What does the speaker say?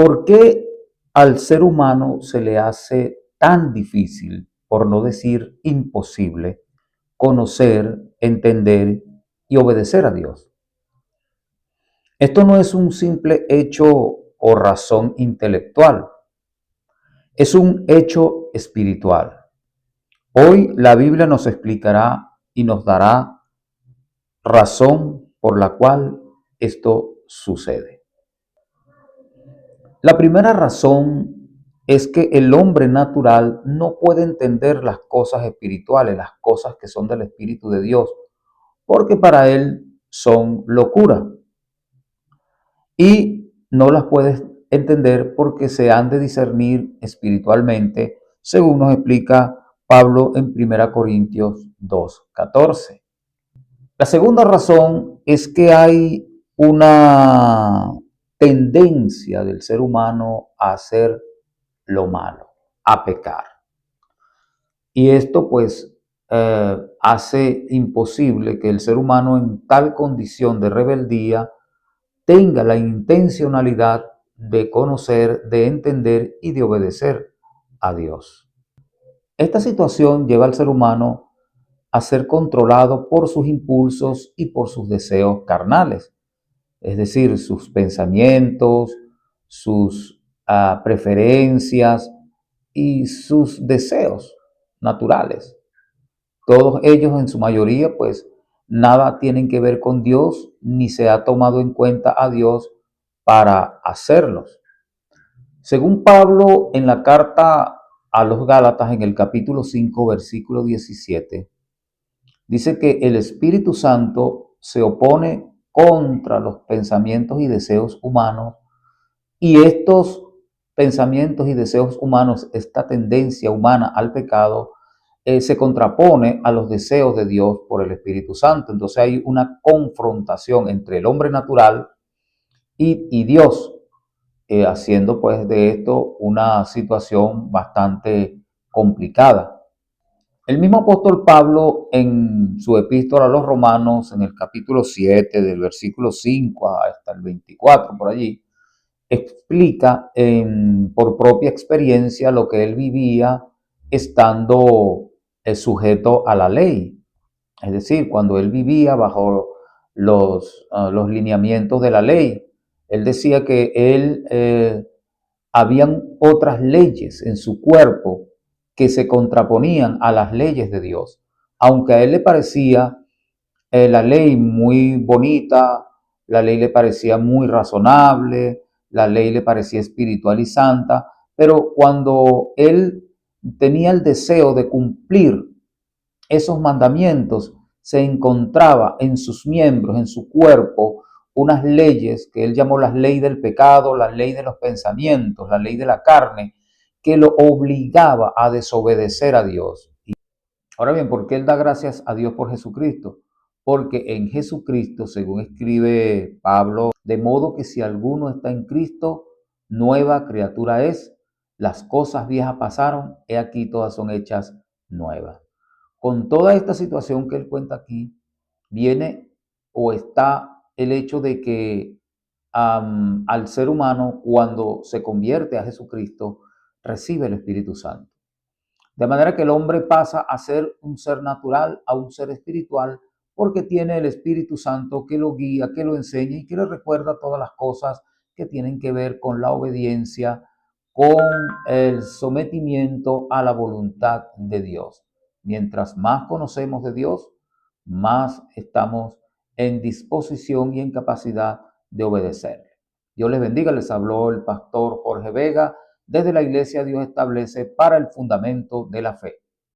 ¿Por qué al ser humano se le hace tan difícil, por no decir imposible, conocer, entender y obedecer a Dios? Esto no es un simple hecho o razón intelectual, es un hecho espiritual. Hoy la Biblia nos explicará y nos dará razón por la cual esto sucede. La primera razón es que el hombre natural no puede entender las cosas espirituales, las cosas que son del Espíritu de Dios, porque para él son locura y no las puede entender porque se han de discernir espiritualmente, según nos explica Pablo en 1 Corintios 2:14. La segunda razón es que hay una tendencia del ser humano a hacer lo malo, a pecar. Y esto pues hace imposible que el ser humano en tal condición de rebeldía tenga la intencionalidad de conocer, de entender y de obedecer a Dios. Esta situación lleva al ser humano a ser controlado por sus impulsos y por sus deseos carnales, es decir, sus pensamientos, sus preferencias y sus deseos naturales. Todos ellos en su mayoría pues nada tienen que ver con Dios ni se ha tomado en cuenta a Dios para hacerlos. Según Pablo en la carta a los Gálatas en el capítulo 5 versículo 17, dice que el Espíritu Santo se opone contra los pensamientos y deseos humanos y estos pensamientos y deseos humanos, esta tendencia humana al pecado, se contrapone a los deseos de Dios por el Espíritu Santo. Entonces hay una confrontación entre el hombre natural y Dios, haciendo pues de esto una situación bastante complicada. El mismo apóstol Pablo en su epístola a los Romanos, en el capítulo 7, del versículo 5 hasta el 24, por allí, explica por propia experiencia lo que él vivía estando sujeto a la ley. Es decir, cuando él vivía bajo los lineamientos de la ley, él decía que habían otras leyes en su cuerpo que se contraponían a las leyes de Dios. Aunque a él le parecía la ley muy bonita, la ley le parecía muy razonable, la ley le parecía espiritual y santa, pero cuando él tenía el deseo de cumplir esos mandamientos, se encontraba en sus miembros, en su cuerpo, unas leyes que él llamó las leyes del pecado, la ley de los pensamientos, la ley de la carne, que lo obligaba a desobedecer a Dios. Ahora bien, ¿por qué él da gracias a Dios por Jesucristo? Porque en Jesucristo, según escribe Pablo, de modo que si alguno está en Cristo, nueva criatura es, las cosas viejas pasaron, he aquí todas son hechas nuevas. Con toda esta situación que él cuenta aquí, viene o está el hecho de que al ser humano, cuando se convierte a Jesucristo, recibe el Espíritu Santo. De manera que el hombre pasa a ser un ser natural a un ser espiritual porque tiene el Espíritu Santo que lo guía, que lo enseña y que le recuerda todas las cosas que tienen que ver con la obediencia, con el sometimiento a la voluntad de Dios. Mientras más conocemos de Dios, más estamos en disposición y en capacidad de obedecerle. Dios les bendiga, les habló el pastor Jorge Vega desde la Iglesia Dios Establece para el Fundamento de la Fe.